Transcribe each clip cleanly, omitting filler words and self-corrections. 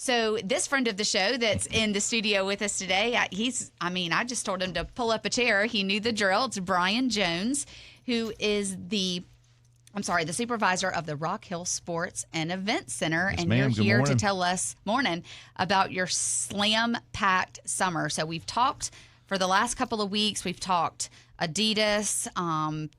So this friend of the show that's in the studio with us today, I just told him to pull up a chair. He knew the drill. It's Brian Jones, who is the supervisor of the Rock Hill Sports and Event Center. Yes, and ma'am. you're Good here morning. to tell us, about your slam-packed summer. So we've talked for the last couple of weeks, we've talked Adidas,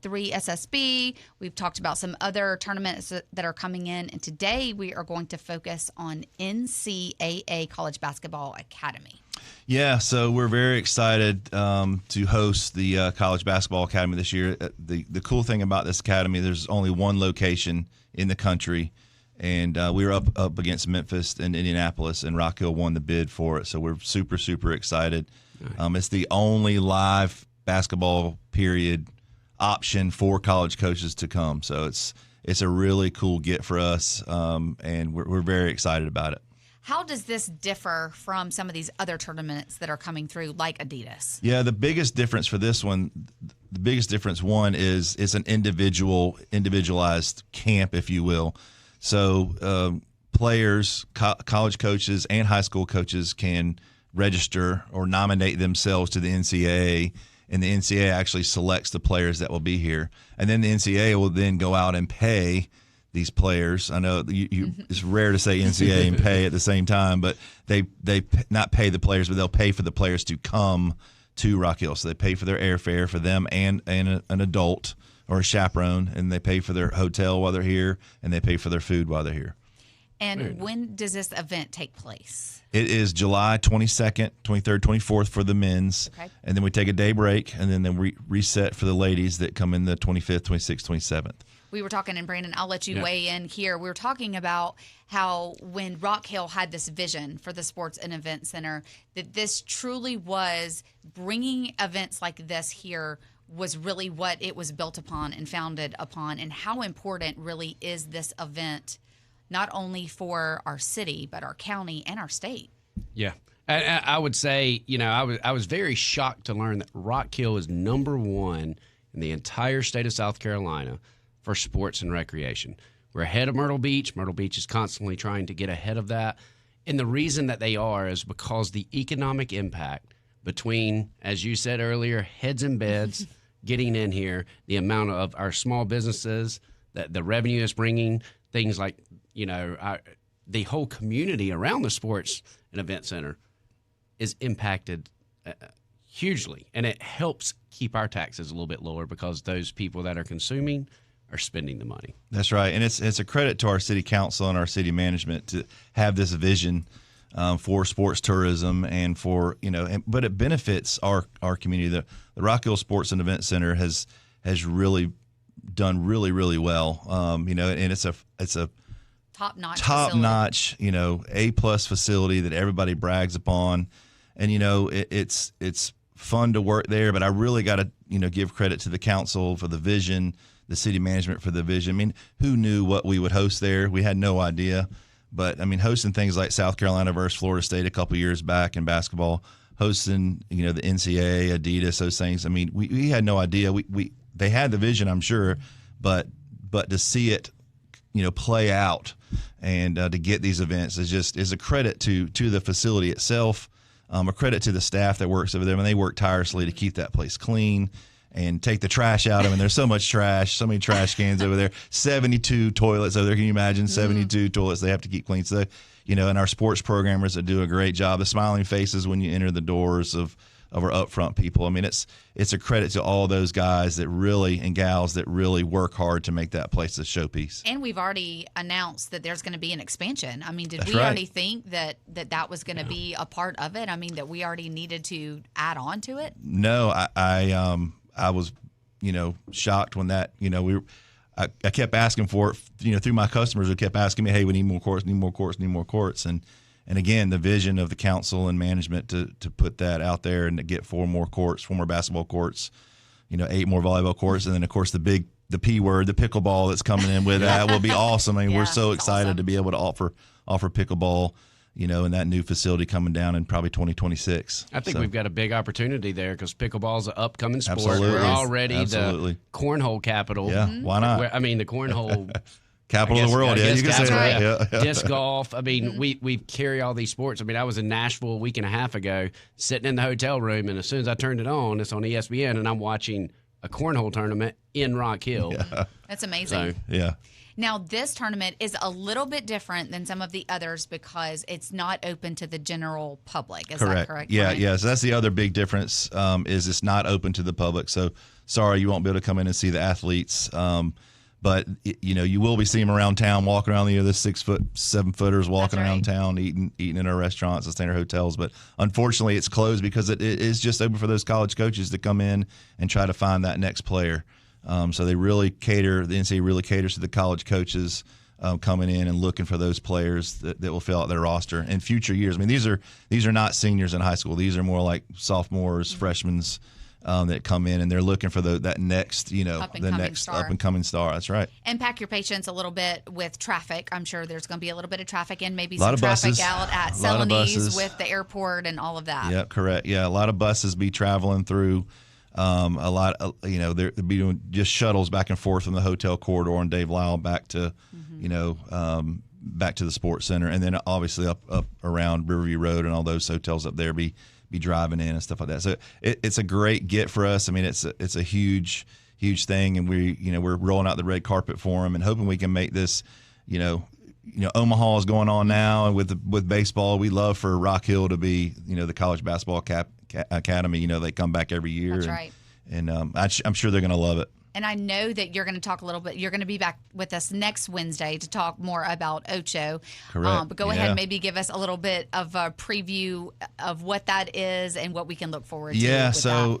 3 SSB. We've talked about some other tournaments that are coming in. And today we are going to focus on NCAA College Basketball Academy. Yeah, so we're very excited to host the College Basketball Academy this year. The cool thing about this academy, there's only one location in the country, and we were up against Memphis and Indianapolis, and Rock Hill won the bid for it. So we're super, super excited. Nice. It's the only live basketball period option for college coaches to come. So it's a really cool get for us, and we're very excited about it. How does this differ from some of these other tournaments that are coming through, like Adidas? Yeah, the biggest difference for this one, one is it's an individualized camp, if you will. So players, college coaches, and high school coaches can register or nominate themselves to the NCAA, and the NCAA actually selects the players that will be here. And then the NCAA will then go out and pay these players. I know it's rare to say NCAA and pay at the same time, but they not pay the players, but they'll pay for the players to come to Rock Hill. So they pay for their airfare for them and an adult or a chaperone, and they pay for their hotel while they're here, and they pay for their food while they're here. And when does this event take place? It is July 22nd, 23rd, 24th for the men's, okay. And then we take a day break, and then we reset for the ladies that come in the 25th, 26th, 27th. We were talking, and Brandon, I'll let you weigh in here. We were talking about how when Rock Hill had this vision for the Sports and Event Center, that this truly was bringing events like this here was really what it was built upon and founded upon, and how important really is this event not only for our city, but our county and our state. Yeah. I would say, I was very shocked to learn that Rock Hill is #1 in the entire state of South Carolina for sports and recreation. We're ahead of Myrtle Beach. Myrtle Beach is constantly trying to get ahead of that. And the reason that they are is because the economic impact between, as you said earlier, heads and beds, getting in here, the amount of our small businesses, that the revenue is bringing, things like, the whole community around the Sports and Event Center is impacted hugely. And it helps keep our taxes a little bit lower because those people that are consuming are spending the money. That's right. And it's a credit to our city council and our city management to have this vision for sports tourism and for, but it benefits our community. The Rock Hill Sports and Event Center has really done really, really well. And it's a top-notch, A+ facility that everybody brags upon. And, it's fun to work there, but I really got to, give credit to the council for the vision, the city management for the vision. I mean, who knew what we would host there? We had no idea. But, hosting things like South Carolina versus Florida State a couple years back in basketball, hosting, the NCAA, Adidas, those things. We had no idea. They had the vision, I'm sure, but to see it, play out and to get these events is a credit to the facility itself, a credit to the staff that works over there. They work tirelessly to keep that place clean and take the trash out of it. There's so much trash, so many trash cans over there, 72 toilets over there. Can you imagine 72 toilets they have to keep clean? So, and our sports programmers that do a great job, the smiling faces when you enter the doors of our upfront people. It's a credit to all those guys and gals that really work hard to make that place a showpiece. And we've already announced that there's going to be an expansion. Did That's we right. already think that was going to be a part of it? That we already needed to add on to it? No, I was, shocked when that, I kept asking for it, through my customers who kept asking me, hey, we need more courts, need more courts, need more courts. And again, the vision of the council and management to put that out there and to get 4 more basketball courts, 8 more volleyball courts. And then, of course, the P word, the pickleball that's coming in with that will be awesome. We're so excited to be able to offer pickleball, in that new facility coming down in probably 2026. I think we've got a big opportunity there because pickleball's an upcoming sport. Absolutely. We're already Absolutely. the cornhole capital. Yeah, why not? The cornhole Capital of the world, yeah, you can say that. Yeah. Disc golf. I mean, we carry all these sports. I mean, I was in Nashville a week and a half ago, sitting in the hotel room, and as soon as I turned it on, it's on ESPN, and I'm watching a cornhole tournament in Rock Hill. Yeah. That's amazing. So, Yeah. Now, this tournament is a little bit different than some of the others because it's not open to the general public. Is that correct? Yeah, Brian? yeah. So that's the other big difference is it's not open to the public. So sorry, you won't be able to come in and see the athletes. But you will be seeing them around town, walking around the 6 foot, 7 footers, walking around town, eating in our restaurants and staying in our hotels. But unfortunately, it's closed because it is just open for those college coaches to come in and try to find that next player. So they really cater. The NCAA really caters to the college coaches coming in and looking for those players that will fill out their roster in future years. I mean, these are not seniors in high school. These are more like sophomores, freshmen. That come in and they're looking for that next, the next up and coming star. That's right. And pack your patience a little bit with traffic. I'm sure there's going to be a little bit of traffic and maybe a lot some of traffic buses. out at Celanese with the airport and all of that. Yeah, correct. Yeah, a lot of buses be traveling through. A lot, they're be doing just shuttles back and forth from the hotel corridor and Dave Lyle back to, back to the sports center, and then obviously up around Riverview Road and all those hotels up there be driving in and stuff like that. So it's a great get for us. I mean, it's a huge thing, and we're rolling out the red carpet for them and hoping we can make this, Omaha is going on now, and with baseball, we love for Rock Hill to be, the College Basketball Academy. They come back every year. That's right. And I'm sure they're going to love it. And I know that you're going to talk a little bit. You're going to be back with us next Wednesday to talk more about Ocho. Correct. But go ahead and maybe give us a little bit of a preview of what that is and what we can look forward to. Yeah, so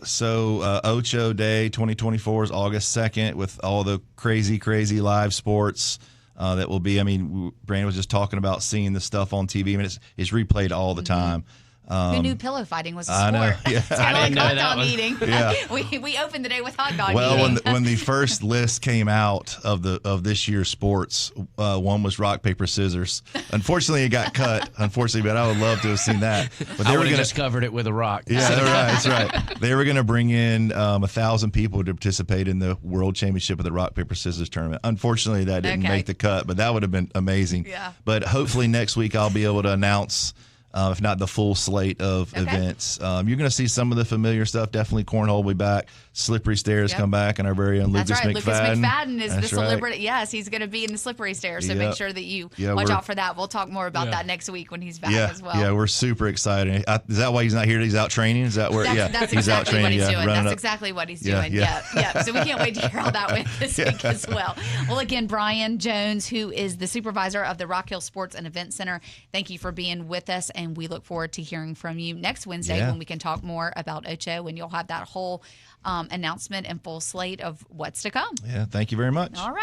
Ocho Day 2024 is August 2nd with all the crazy live sports that will be. I mean, Brandon was just talking about seeing the stuff on TV. I mean, it's replayed all the time. Who knew pillow fighting was a sport? I know. Yeah. It's kind of like hot dog eating. Yeah. we opened the day with hot dog eating. Well, when the first list came out of this year's sports, one was rock, paper, scissors. Unfortunately, it got cut. But I would love to have seen that. But they were going to just covered it with a rock. Yeah, that's right. They were going to bring in 1,000 people to participate in the World Championship of the rock, paper, scissors tournament. Unfortunately, that didn't make the cut, but that would have been amazing. Yeah. But hopefully next week I'll be able to announce. If not the full slate of events. You're going to see some of the familiar stuff. Definitely Cornhole will be back. Slippery Stairs come back, and our very own Lucas McFadden. Lucas McFadden is the celebrity. Right. Yes, he's going to be in the Slippery Stairs, so make sure that you watch out for that. We'll talk more about that next week when he's back as well. Yeah, we're super excited. Is that why he's not here? He's out training? Is that where? That's he's exactly out training. What he's doing. That's exactly what he's doing. Yeah. So we can't wait to hear how that went this week as well. Well, again, Brian Jones, who is the supervisor of the Rock Hill Sports and Event Center, thank you for being with us, and we look forward to hearing from you next Wednesday when we can talk more about Ocho, and you'll have that whole announcement and full slate of what's to come. Yeah, thank you very much. All right.